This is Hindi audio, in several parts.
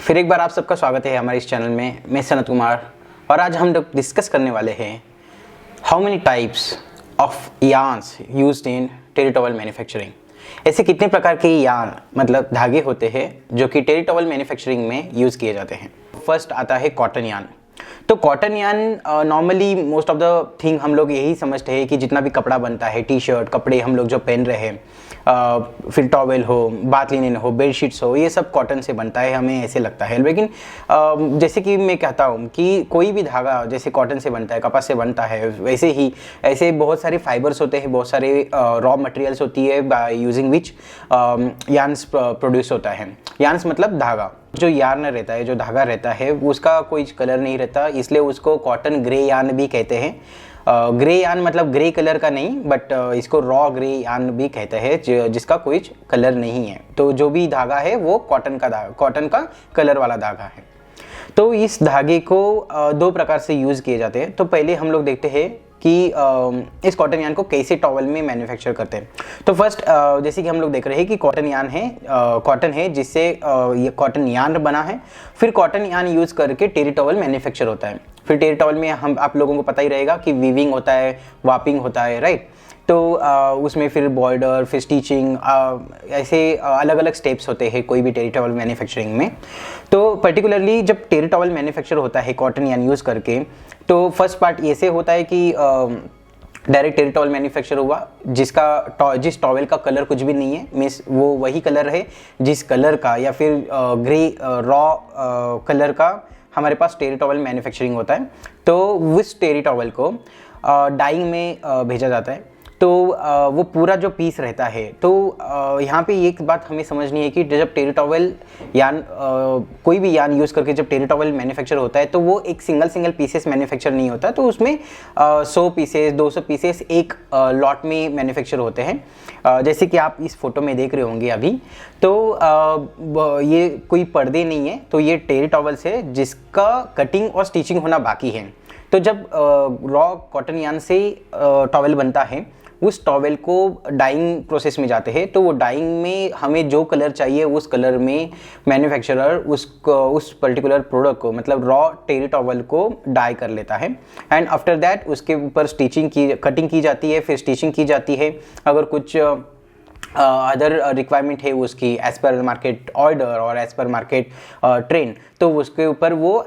फिर एक बार आप सबका स्वागत है हमारे इस चैनल में। मैं सनत कुमार और आज हम लोग डिस्कस करने वाले हैं how many types of yarns used in territorial manufacturing. ऐसे कितने प्रकार के यार्न मतलब धागे होते हैं जो कि टेरिटोरियल मैन्युफैक्चरिंग में यूज़ किए जाते हैं। फर्स्ट आता है कॉटन यार्न। तो cotton yarn normally most of the thing हम लोग यही समझते हैं कि जितना भी कपड़ा बनता है, टी शर्ट कपड़े हम लोग जो पहन रहे हैं, फिर टॉवेल हो, बाथ लिनन हो, बेडशीट्स हो, ये सब कॉटन से बनता है, हमें ऐसे लगता है। लेकिन जैसे कि मैं कहता हूँ कि कोई भी धागा जैसे कॉटन से बनता है, कपास से बनता है, वैसे ही ऐसे बहुत सारे फाइबर्स होते हैं, बहुत सारे रॉ मटेरियल्स होती है by using which yarns produce होता है। यार्न्स मतलब धागा। जो यार्न रहता है, जो धागा रहता है, उसका कोई कलर नहीं रहता, इसलिए उसको कॉटन ग्रे यार्न भी कहते हैं। ग्रे यार्न मतलब ग्रे कलर का नहीं, बट इसको रॉ ग्रे यार्न भी कहते हैं जिसका कोई कलर नहीं है। तो जो भी धागा है वो कॉटन का कलर वाला धागा है। तो इस धागे को दो प्रकार से यूज़ किए जाते हैं। तो पहले हम लोग देखते हैं कि इस कॉटन यार्न को कैसे टॉवल में मैन्युफैक्चर करते हैं। तो फर्स्ट जैसे कि हम लोग देख रहे हैं कि कॉटन यार्न है, कॉटन है जिससे ये कॉटन यार्न बना है। फिर कॉटन यार्न यूज़ करके टेरिटोरियल मैन्युफैक्चर होता है। फिर टेरिटोरियल में हम आप लोगों को पता ही रहेगा कि वीविंग होता है, वापिंग होता है, राइट। तो उसमें फिर बॉर्डर, फिर स्टिचिंग, ऐसे अलग अलग स्टेप्स होते हैं कोई भी टेरिटोरियल मैन्युफैक्चरिंग में। तो पर्टिकुलरली जब टेरिटोरियल मैन्युफैक्चर होता है कॉटन यार्न यूज़ करके, तो फर्स्ट पार्ट ऐसे होता है कि डायरेक्ट टेरिटोरियल मैन्युफैक्चर हुआ जिस टॉवेल का कलर कुछ भी नहीं है, मीन्स वो वही कलर है जिस कलर का या फिर ग्रे रॉ कलर का हमारे पास टेरिटोरियल मैन्युफैक्चरिंग होता है। तो उस टेरिटोरियल को डाइंग में भेजा जाता है। तो वो पूरा जो पीस रहता है, तो यहाँ पे एक बात हमें समझनी है कि जब टेरिटोरियल यार्न कोई भी यार्न यूज़ करके जब टेरिटोरियल मैन्युफैक्चर होता है तो वो एक सिंगल पीसेस मैन्युफैक्चर नहीं होता। तो उसमें 100 पीसेस 200 पीसेस एक लॉट में मैन्युफैक्चर होते हैं। जैसे कि आप इस फोटो में देख रहे होंगे अभी, तो ये कोई पर्दे नहीं है, तो ये टेरिटोरियल है जिसका कटिंग और स्टिचिंग होना बाकी है। तो जब रॉ कॉटन यार्न से टॉवेल बनता है, उस टॉवेल को डाइंग प्रोसेस में जाते हैं। तो वो डाइंग में हमें जो कलर चाहिए उस कलर में मैन्युफैक्चरर उस पर्टिकुलर प्रोडक्ट को मतलब रॉ टेरी टॉवेल को डाई कर लेता है। एंड आफ्टर दैट उसके ऊपर कटिंग की जाती है, फिर स्टिचिंग की जाती है। अगर कुछ अदर रिक्वायरमेंट है उसकी एज पर मार्केट ऑर्डर और एज पर मार्केट ट्रेंड, तो उसके ऊपर वो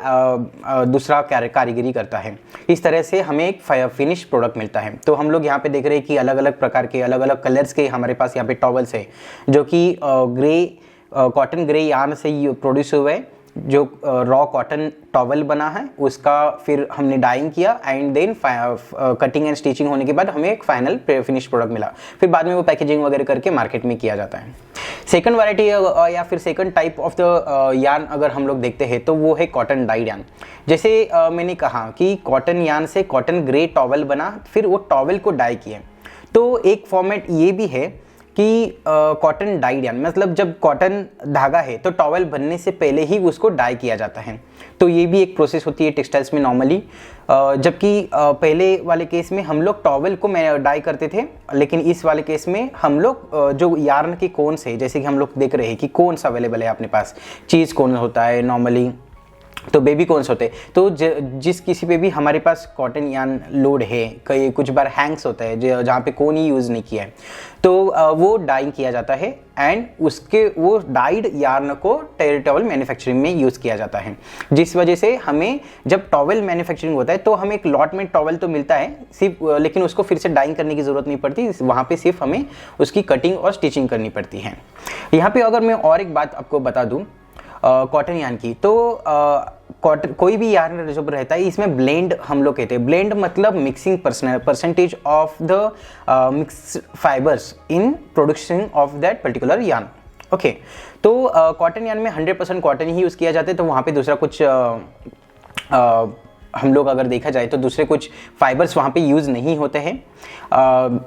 दूसरा कारीगरी करता है। इस तरह से हमें एक फिनिश प्रोडक्ट मिलता है। तो हम लोग यहाँ पे देख रहे हैं कि अलग अलग प्रकार के अलग अलग कलर्स के हमारे पास यहाँ पे टॉवल्स है जो कि कॉटन ग्रे यार्न से प्रोड्यूस हुए हैं। जो रॉ कॉटन टॉवल बना है उसका फिर हमने डाइंग किया and then cutting and stitching होने के बाद हमें एक फाइनल फिनिश प्रोडक्ट मिला। फिर बाद में वो पैकेजिंग वगैरह करके मार्केट में किया जाता है। सेकंड वैरायटी या फिर second type of the yarn अगर हम लोग देखते हैं तो वो है कॉटन डाइड यार्न। जैसे मैंने कहा कि कॉटन यार्न से कॉटन ग्रे टॉवल बना, फिर वो टॉवल को डाई किए। तो एक फॉर्मेट ये भी है कि कॉटन डाइड यार्न मतलब जब कॉटन धागा है तो टॉवेल बनने से पहले ही उसको डाई किया जाता है। तो ये भी एक प्रोसेस होती है टेक्सटाइल्स में नॉर्मली। जबकि पहले वाले केस में हम लोग टॉवेल को डाई करते थे, लेकिन इस वाले केस में हम लोग जो यार्न के कोन्स है, जैसे कि हम लोग देख रहे हैं कि कोन्स अवेलेबल है अपने पास, चीज़ कोन होता है नॉर्मली, तो बेबी कॉन्स होते हैं। तो जिस किसी पे भी हमारे पास कॉटन यार्न लोड है, कई कुछ बार हैंग्स होता है जहाँ पे कोन ही यूज़ नहीं किया है, तो वो डाइंग किया जाता है एंड वो डाइड यार्न को टेरिटोरियल मैन्युफैक्चरिंग में यूज़ किया जाता है। जिस वजह से हमें जब टॉवेल मैन्युफैक्चरिंग होता है तो हमें एक लॉट में टॉवेल तो मिलता है सिर्फ, लेकिन उसको फिर से डाइंग करने की ज़रूरत नहीं पड़ती। वहाँ पे सिर्फ हमें उसकी कटिंग और स्टिचिंग करनी पड़ती है। यहाँ पे अगर मैं और एक बात आपको बता दूँ कॉटन यार्न की, तो कॉटन कोई भी यार्न जो रहता है इसमें ब्लेंड हम लोग कहते हैं। ब्लेंड मतलब mixing percentage of the mix fibres in production of that particular yarn. Okay, तो कॉटन यार्न में 100% कॉटन ही यूज़ किया जाता है। तो वहाँ पे दूसरा कुछ हम लोग अगर देखा जाए तो दूसरे कुछ फाइबर्स वहाँ पे यूज़ नहीं होते हैं।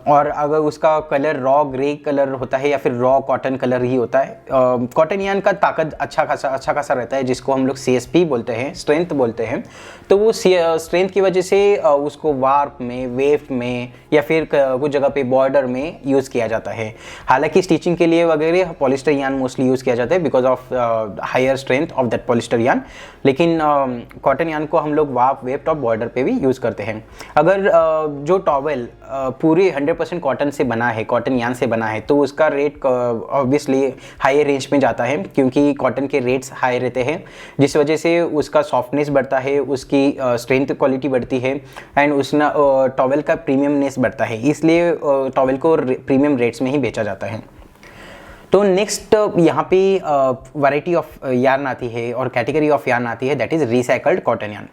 और अगर उसका कलर रॉ ग्रे कलर होता है या फिर रॉ कॉटन कलर ही होता है। कॉटन यान का ताकत अच्छा खासा रहता है, जिसको हम लोग CSP बोलते हैं, स्ट्रेंथ बोलते हैं। तो वो स्ट्रेंथ की वजह से उसको वार्प में, वेव में या फिर कुछ जगह पे बॉर्डर में यूज़ किया जाता है। हालांकि स्टिचिंग के लिए वगैरह पॉलिस्टर यान मोस्टली यूज़ किया जाता है because of higher strength of that polyester yarn. लेकिन कॉटन यान को हम लोग वार्प, वेव, टॉप, बॉर्डर पे भी यूज़ करते हैं। अगर जो टॉवेल पूरे 100% कॉटन से बना है, कॉटन यान से बना है, तो उसका रेट ऑब्वियसली हाई रेंज में जाता है क्योंकि कॉटन के रेट्स हाई रहते हैं, जिस वजह से उसका सॉफ्टनेस बढ़ता है, उसकी स्ट्रेंथ क्वालिटी बढ़ती है एंड उसना टॉवेल का प्रीमियमनेस बढ़ता है। इसलिए टॉवेल को प्रीमियम रेट्स में ही बेचा जाता है। तो नेक्स्ट यहाँ पे वैरायटी ऑफ यार्न आती है और कैटेगरी ऑफ यार्न आती है, that is recycled cotton yarn.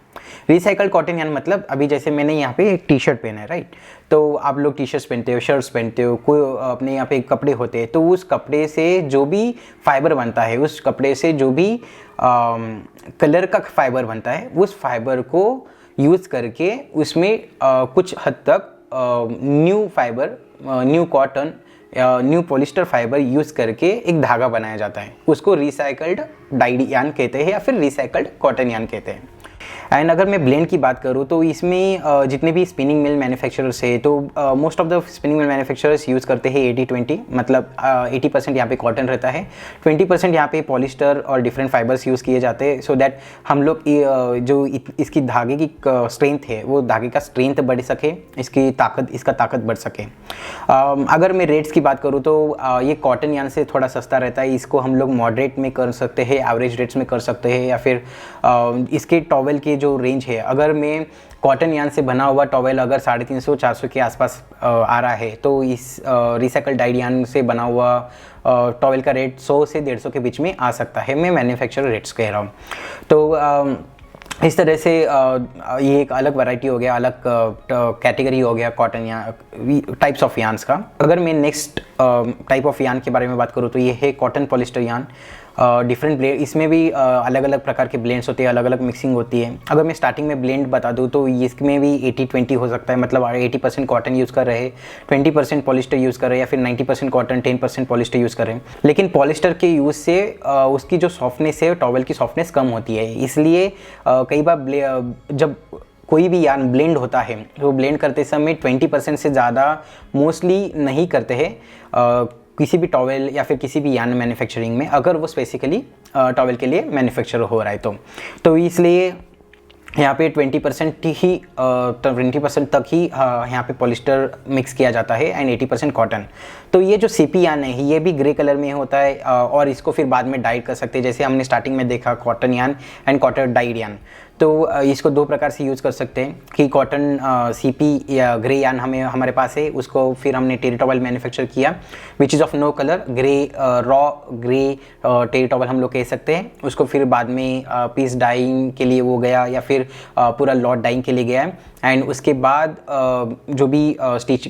Recycled cotton yarn मतलब अभी जैसे मैंने यहाँ पे एक टी शर्ट पहना है, राइट? तो आप लोग टी शर्ट्स पहनते हो, शर्ट्स पहनते हो, कोई अपने यहाँ पे कपड़े होते हैं, तो उस कपड़े से जो भी फाइबर बनता है, उस कपड़े से जो भी कलर का फाइबर बनता है, उस फाइबर को यूज़ करके उसमें कुछ हद तक new fibre, new cotton, new polyester fibre use करके एक धागा बनाया जाता है। उसको रिसाइकल्ड डाइड यार्न कहते हैं या फिर रिसाइकल्ड कॉटन यार्न कहते हैं। एंड अगर मैं ब्लेंड की बात करूँ तो इसमें जितने भी स्पिनिंग मिल मैन्युफैक्चरर्स है, तो most of the spinning mill manufacturers use करते हैं 80-20, मतलब 80% यहाँ पे कॉटन रहता है, 20% यहाँ पे पॉलिस्टर और डिफरेंट फाइबर्स यूज़ किए जाते हैं, सो दैट हम लोग जो इसकी धागे की स्ट्रेंथ है, वो धागे का स्ट्रेंथ बढ़ सके, इसका ताकत बढ़ सके। अगर मैं रेट्स की बात करूँ तो ये कॉटन यार्न से थोड़ा सस्ता रहता है। इसको हम लोग मॉडरेट में कर सकते हैं, एवरेज रेट्स में कर सकते हैं, या फिर इसके टॉवेल के जो रेंज है, अगर मैं कॉटन यार्न से बना हुआ टॉवेल अगर 350-400 के आसपास आ रहा है, तो इस रिसाइकल डाइड यार्न से बना हुआ टॉवेल का रेट 100 से 150 के बीच में आ सकता है। मैं मैन्युफैक्चरर रेट्स कह रहा हूँ। तो इस तरह से ये एक अलग वैरायटी हो गया, अलग कैटेगरी हो गया कॉटन या टाइप्स ऑफ यार्न्स का। अगर मैं नेक्स्ट टाइप ऑफ यार्न के बारे में बात करूँ तो ये है cotton polyester yarn. Different blend, इसमें भी अलग अलग प्रकार के ब्लेंड्स होते हैं, अलग अलग मिक्सिंग होती है। अगर मैं स्टार्टिंग में ब्लेंड बता दूँ तो इसमें भी 80-20 हो सकता है, मतलब 80% कॉटन यूज़ कर रहे हैं, 20% पॉलिस्टर यूज़ कर रहे हैं, या फिर 90% कॉटन, 10% पॉलिस्टर यूज़ कर रहे हैं। लेकिन पॉलिस्टर के यूज़ से उसकी जो सॉफ्टनेस है, टॉवेल की सॉफ्टनेस कम होती है। इसलिए कई बार जब कोई भी यार्न ब्लेंड होता है तो ब्लेंड करते समय 20% से ज़्यादा मोस्टली नहीं करते हैं किसी भी टॉवेल या फिर किसी भी यार्न मैन्युफैक्चरिंग में, अगर वो स्पेसिकली टॉवेल के लिए मैन्युफैक्चर हो रहा है तो इसलिए यहाँ पे 20% तक ही यहाँ पे पॉलिस्टर मिक्स किया जाता है एंड 80% कॉटन। तो ये जो CP यार्न है ये भी ग्रे कलर में होता है और इसको फिर बाद में डाइड कर सकते हैं, जैसे हमने स्टार्टिंग में देखा cotton yarn and cotton died yarn. तो इसको दो प्रकार से यूज़ कर सकते हैं कि कॉटन CP या ग्रे यार्न हमारे पास है, उसको फिर हमने टेरी टॉवेल मैन्युफैक्चर किया which is of no colour, grey raw grey terry towel हम लोग कह सकते हैं। उसको फिर बाद में पीस डाइंग के लिए वो गया या फिर पूरा लॉट डाइंग के लिए गया है एंड उसके बाद जो भी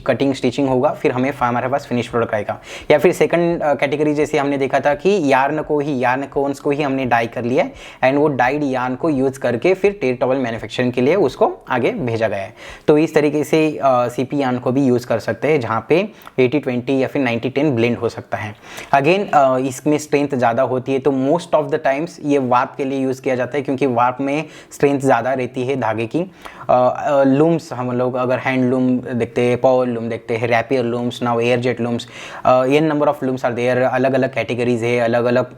कटिंग स्टिचिंग होगा फिर हमारे पास फिनिश प्रोडक्ट आएगा। या फिर सेकंड कैटेगरी जैसे हमने देखा था कि यार्न कोन्स को ही हमने डाई कर लिया एंड वो डाइड यार्न को यूज़ करके फिर टेरी टॉवेल मैन्युफैक्चरिंग के लिए उसको आगे भेजा गया है। तो इस तरीके से CP यार्न को भी यूज़ कर सकते हैं जहाँ पे 80-20 या फिर 90-10 ब्लेंड हो सकता है। अगेन इसमें स्ट्रेंथ ज़्यादा होती है, तो मोस्ट ऑफ द टाइम्स ये वार्प के लिए यूज़ किया जाता है क्योंकि वार्प में स्ट्रेंथ ज़्यादा रहती है धागे की। लूम्स हम लोग अगर हैंड लूम देखते हैं, पावर लूम देखते हैं, rapier looms, now air jet looms, ये number of looms are there, अलग अलग कैटेगरीज है, अलग अलग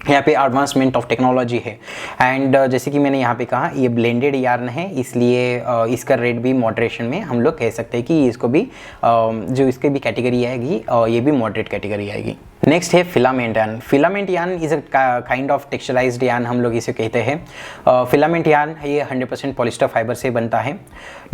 यहाँ पे एडवांसमेंट ऑफ टेक्नोलॉजी है। एंड जैसे कि मैंने यहाँ पे कहा ये ब्लेंडेड यार्न है, इसलिए इसका रेट भी मॉडरेशन में हम लोग कह सकते हैं कि इसको भी जो इसके भी कैटेगरी आएगी ये भी मॉडरेट कैटेगरी आएगी। नेक्स्ट है filament yarn. Filament yarn is a kind of texturised yarn हम लोग इसे कहते हैं। फिलामेंट यार्न ये 100% पॉलिस्टर फाइबर से बनता है।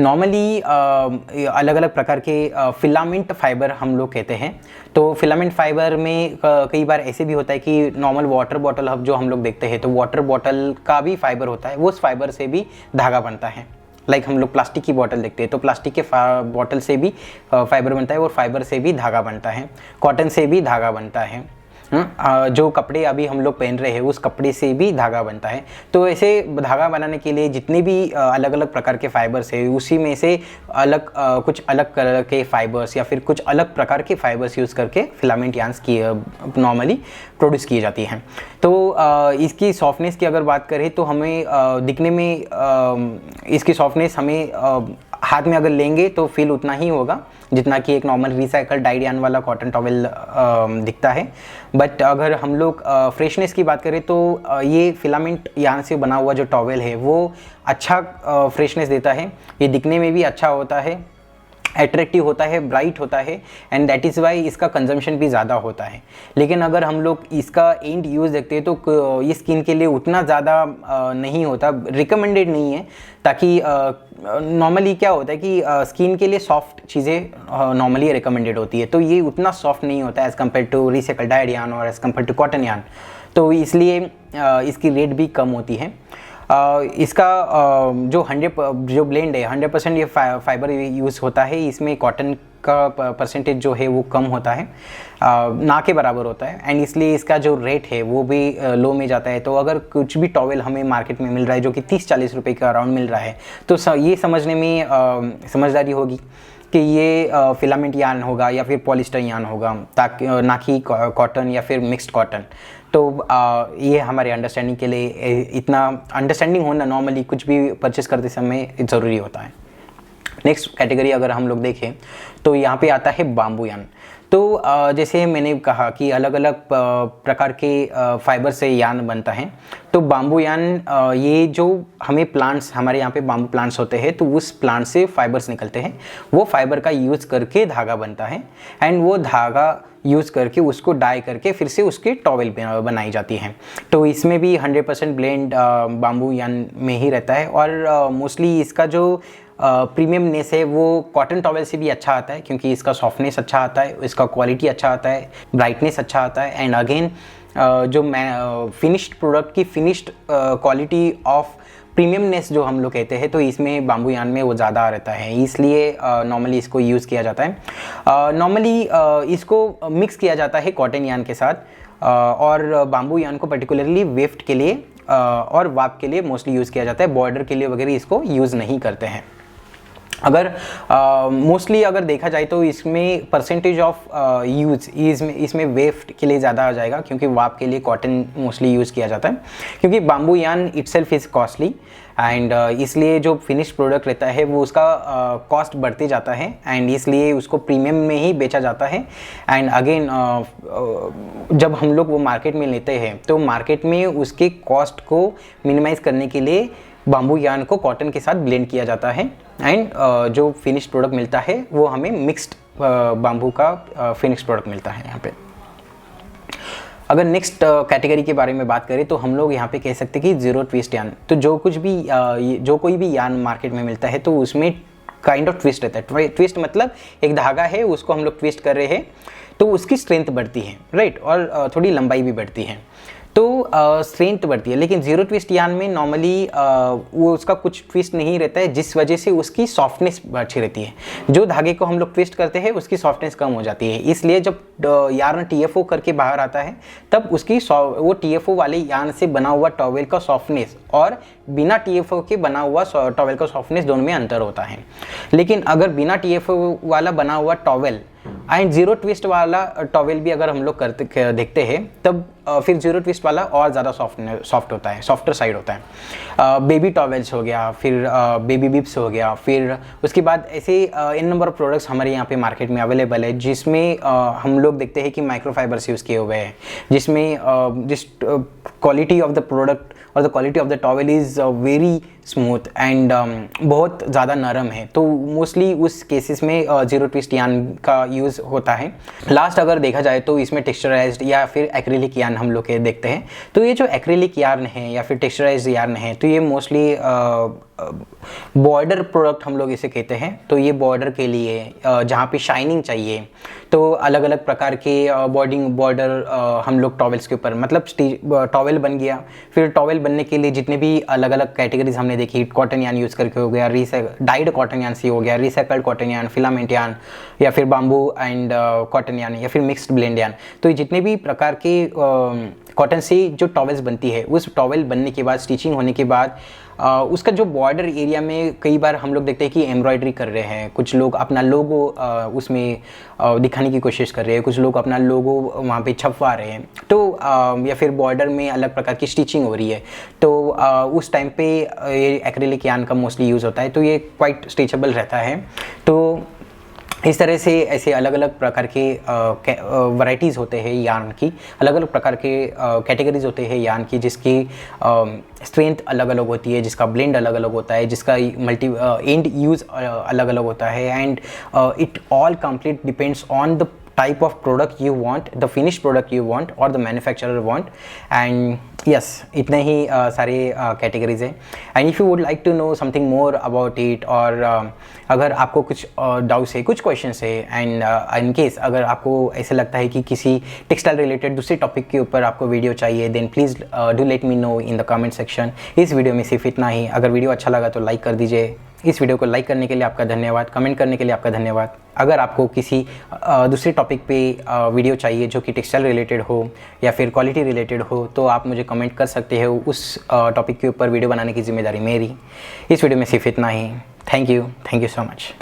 नॉर्मली अलग अलग प्रकार के फिलामेंट फाइबर हम लोग कहते हैं। तो फिलामेंट फाइबर में कई बार ऐसे भी होता है कि नॉर्मल वाटर बॉटल जो हम लोग देखते हैं तो वाटर बॉटल का भी फाइबर होता है, उस फाइबर से भी धागा बनता है। लाइक हम लोग प्लास्टिक की बॉटल देखते हैं तो प्लास्टिक के बॉटल से भी फाइबर बनता है और फाइबर से भी धागा बनता है, कॉटन से भी धागा बनता है। जो कपड़े अभी हम लोग पहन रहे हैं उस कपड़े से भी धागा बनता है। तो ऐसे धागा बनाने के लिए जितने भी अलग अलग प्रकार के फाइबर्स है, उसी में से कुछ अलग कलर के फाइबर्स या फिर कुछ अलग प्रकार के फाइबर्स यूज़ करके फिलामेंट यार्न्स की नॉर्मली प्रोड्यूस की जाती हैं। तो इसकी सॉफ्टनेस की अगर बात करें तो हमें दिखने में इसकी सॉफ्टनेस हमें हाथ में अगर लेंगे तो फील उतना ही होगा जितना कि एक नॉर्मल रिसाइकल डाइड यार्न वाला कॉटन टॉवेल दिखता है। बट अगर हम लोग फ्रेशनेस की बात करें तो ये फिलामेंट यार्न से बना हुआ जो टॉवेल है वो अच्छा फ्रेशनेस देता है। ये दिखने में भी अच्छा होता है, अट्रैक्टिव होता है, ब्राइट होता है, एंड दैट इज़ वाई इसका कंजम्पशन भी ज़्यादा होता है। लेकिन अगर हम लोग इसका एंड यूज़ देखते हैं तो ये स्किन के लिए उतना ज़्यादा नहीं होता, रिकमेंडेड नहीं है। ताकि नॉर्मली क्या होता है कि स्किन के लिए सॉफ्ट चीज़ें नॉर्मली रिकमेंडेड होती है, तो ये उतना सॉफ्ट नहीं होता है as compare to recycle dyed yarn और as compare to cotton yarn. तो इसलिए इसकी रेट भी कम होती है। इसका जो ब्लेंड है 100% ये फाइबर यूज़ होता है। इसमें कॉटन का परसेंटेज जो है वो कम होता है, ना के बराबर होता है, एंड इसलिए इसका जो रेट है वो भी लो में जाता है। तो अगर कुछ भी टॉवेल हमें मार्केट में मिल रहा है जो कि 30-40 रुपये के अराउंड मिल रहा है, तो ये समझने में समझदारी होगी कि ये फिलामेंट यार्न होगा या फिर पॉलिस्टर यार्न होगा, ताकि ना कि कॉटन या फिर मिक्स्ड कॉटन। तो ये हमारे अंडरस्टैंडिंग के लिए इतना अंडरस्टैंडिंग होना नॉर्मली कुछ भी परचेस करते समय ज़रूरी होता है। नेक्स्ट कैटेगरी अगर हम लोग देखें तो यहाँ पे आता है बाम्बू यार्न। तो जैसे मैंने कहा कि अलग अलग प्रकार के फाइबर से यार्न बनता है। तो बाम्बू यार्न ये जो हमें प्लांट्स, हमारे यहाँ पे बाम्बू प्लांट्स होते हैं, तो उस प्लांट से फाइबर्स निकलते हैं। वो फाइबर का यूज़ करके धागा बनता है, एंड वो धागा यूज़ करके उसको डाई करके फिर से उसकी टॉवेल बनाई जाती है। तो इसमें भी 100% ब्लेंड बाम्बू यार्न में ही रहता है, और मोस्टली इसका जो प्रीमियमनेस है वो कॉटन टॉवेल से भी अच्छा आता है, क्योंकि इसका सॉफ्टनेस अच्छा आता है, इसका क्वालिटी अच्छा आता है, ब्राइटनेस अच्छा आता है, एंड अगेन जो फिनिश्ड प्रोडक्ट की फिनिश्ड क्वालिटी ऑफ प्रीमियमनेस जो हम लोग कहते हैं, तो इसमें बाम्बू यार्न में वो ज़्यादा रहता है। इसलिए नॉर्मली इसको यूज़ किया जाता है। नॉर्मली इसको मिक्स किया जाता है कॉटन यार्न के साथ, और बाम्बू यार्न को पर्टिकुलरली वेफ्ट के लिए और वाप के लिए मोस्टली यूज़ किया जाता है। बॉर्डर के लिए वगैरह इसको यूज़ नहीं करते हैं। अगर मोस्टली अगर देखा जाए तो इसमें परसेंटेज ऑफ यूज़ इसमें वेफ्ट के लिए ज़्यादा आ जाएगा, क्योंकि वाप के लिए कॉटन मोस्टली यूज़ किया जाता है, क्योंकि bamboo yarn itself is costly, and इसलिए जो फिनिश प्रोडक्ट रहता है वो उसका कॉस्ट बढ़ते जाता है, एंड इसलिए उसको प्रीमियम में ही बेचा जाता है। एंड अगेन जब हम लोग वो मार्केट में लेते हैं तो मार्केट में उसके कॉस्ट को मिनिमाइज़ करने के लिए बाम्बू यार्न को कॉटन के साथ ब्लेंड किया जाता है, एंड जो फिनिश प्रोडक्ट मिलता है वो हमें मिक्स्ड बाम्बू का फिनिश प्रोडक्ट मिलता है यहाँ पे। अगर नेक्स्ट कैटेगरी के बारे में बात करें तो हम लोग यहाँ पे कह सकते हैं कि ज़ीरो ट्विस्ट यार्न। तो जो कोई भी यार्न मार्केट में मिलता है तो उसमें काइंड ऑफ ट्विस्ट रहता है। ट्विस्ट मतलब एक धागा है, उसको हम लोग ट्विस्ट कर रहे हैं तो उसकी स्ट्रेंथ बढ़ती है, राइट, और थोड़ी लंबाई भी बढ़ती है, तो स्ट्रेंथ बढ़ती है। लेकिन ज़ीरो ट्विस्ट यार्न में नॉर्मली वो उसका कुछ ट्विस्ट नहीं रहता है, जिस वजह से उसकी सॉफ्टनेस अच्छी रहती है। जो धागे को हम लोग ट्विस्ट करते हैं उसकी सॉफ्टनेस कम हो जाती है, इसलिए जब यार्न TFO करके बाहर आता है तब उसकी वो TFO वाले यार्न से बना हुआ टॉवेल का सॉफ्टनेस और बिना TFO के बना हुआ टॉवेल का सॉफ्टनेस दोनों में अंतर होता है। लेकिन अगर बिना TFO वाला बना हुआ टॉवेल एंड ज़ीरो ट्विस्ट वाला टॉवेल भी अगर हम लोग देखते हैं तब फिर ज़ीरो ट्विस्ट वाला और ज़्यादा सॉफ्ट होता है, सॉफ्टर साइड होता है। बेबी टॉवेल्स हो गया, फिर बेबी बिप्स हो गया, फिर उसके बाद ऐसे इन नंबर ऑफ प्रोडक्ट्स हमारे यहाँ पे मार्केट में अवेलेबल है, जिसमें हम लोग देखते हैं कि माइक्रोफाइबर्स यूज़ किए हुए हैं, जिसमें जिस क्वालिटी ऑफ द प्रोडक्ट और the quality of the towel is very smooth and बहुत ज़्यादा नरम है। तो मोस्टली उस केसेस में ज़ीरो ट्विस्ट यार्न का यूज़ होता है। लास्ट अगर देखा जाए तो इसमें टेक्सचराइज्ड या फिर एक्रिलिक यार्न हम लोग के देखते हैं। तो ये जो एक्रिलिक यार्न है या फिर टेक्सचराइज्ड यार्न है, तो ये मोस्टली बॉर्डर प्रोडक्ट हम लोग इसे कहते हैं। तो ये बॉर्डर के लिए जहाँ पे शाइनिंग चाहिए, तो अलग अलग प्रकार के बॉर्डर हम लोग टॉवेल्स के ऊपर, मतलब टॉवेल बन गया, फिर टॉवेल बनने के लिए जितने भी अलग अलग कैटेगरीज हमने देखी, कॉटन यान यूज़ करके हो गया, डाइड कॉटन यान से हो गया, रिसाइकल्ड कॉटन यान, फिलामेंट यान, या फिर बाम्बू एंड कॉटन यान, या फिर मिक्स्ड ब्लेंड यान। तो ये जितने भी प्रकार के कॉटन से जो टॉवेल्स बनती है, उस टॉवेल बनने के बाद, स्टिचिंग होने के बाद उसका जो बॉर्डर एरिया में कई बार हम लोग देखते हैं कि एम्ब्रॉयडरी कर रहे हैं, कुछ लोग अपना लोगो उसमें दिखाने की कोशिश कर रहे हैं, कुछ लोग अपना लोगो वहाँ पे छपवा रहे हैं, तो या फिर बॉर्डर में अलग प्रकार की स्टिचिंग हो रही है, तो उस टाइम पे ये एक्रेलिक यान का मोस्टली यूज़ होता है, तो ये क्वाइट स्ट्रेचेबल रहता है। तो इस तरह से ऐसे अलग अलग प्रकार के वैराइटीज़ होते हैं यार्न की, अलग अलग प्रकार के कैटेगरीज होते हैं यार्न की, जिसकी स्ट्रेंथ अलग अलग होती है, जिसका ब्लेंड अलग अलग होता है, जिसका मल्टी एंड यूज़ अलग अलग होता है, and it all complete depends on the type of product you want, the finished product you want or the manufacturer want, and yes, इतने ही सारे कैटेगरीज हैं। And if you would like to know something more about it, और अगर आपको कुछ डाउट्स है, कुछ क्वेश्चंस है, एंड इन केस अगर आपको ऐसे लगता है कि किसी टेक्सटाइल रिलेटेड दूसरे टॉपिक के ऊपर आपको वीडियो चाहिए, then please do let me know in the comment section. इस वीडियो में सिर्फ इतना ही। अगर वीडियो अच्छा लगा तो लाइक कर दीजिए। इस वीडियो को लाइक करने के लिए आपका धन्यवाद, कमेंट करने के लिए आपका धन्यवाद। अगर आपको किसी दूसरे टॉपिक पे वीडियो चाहिए जो कि टेक्सटाइल रिलेटेड हो या फिर क्वालिटी रिलेटेड हो, तो आप मुझे कमेंट कर सकते हो। उस टॉपिक के ऊपर वीडियो बनाने की जिम्मेदारी मेरी। इस वीडियो में सिर्फ इतना ही। Thank you so much.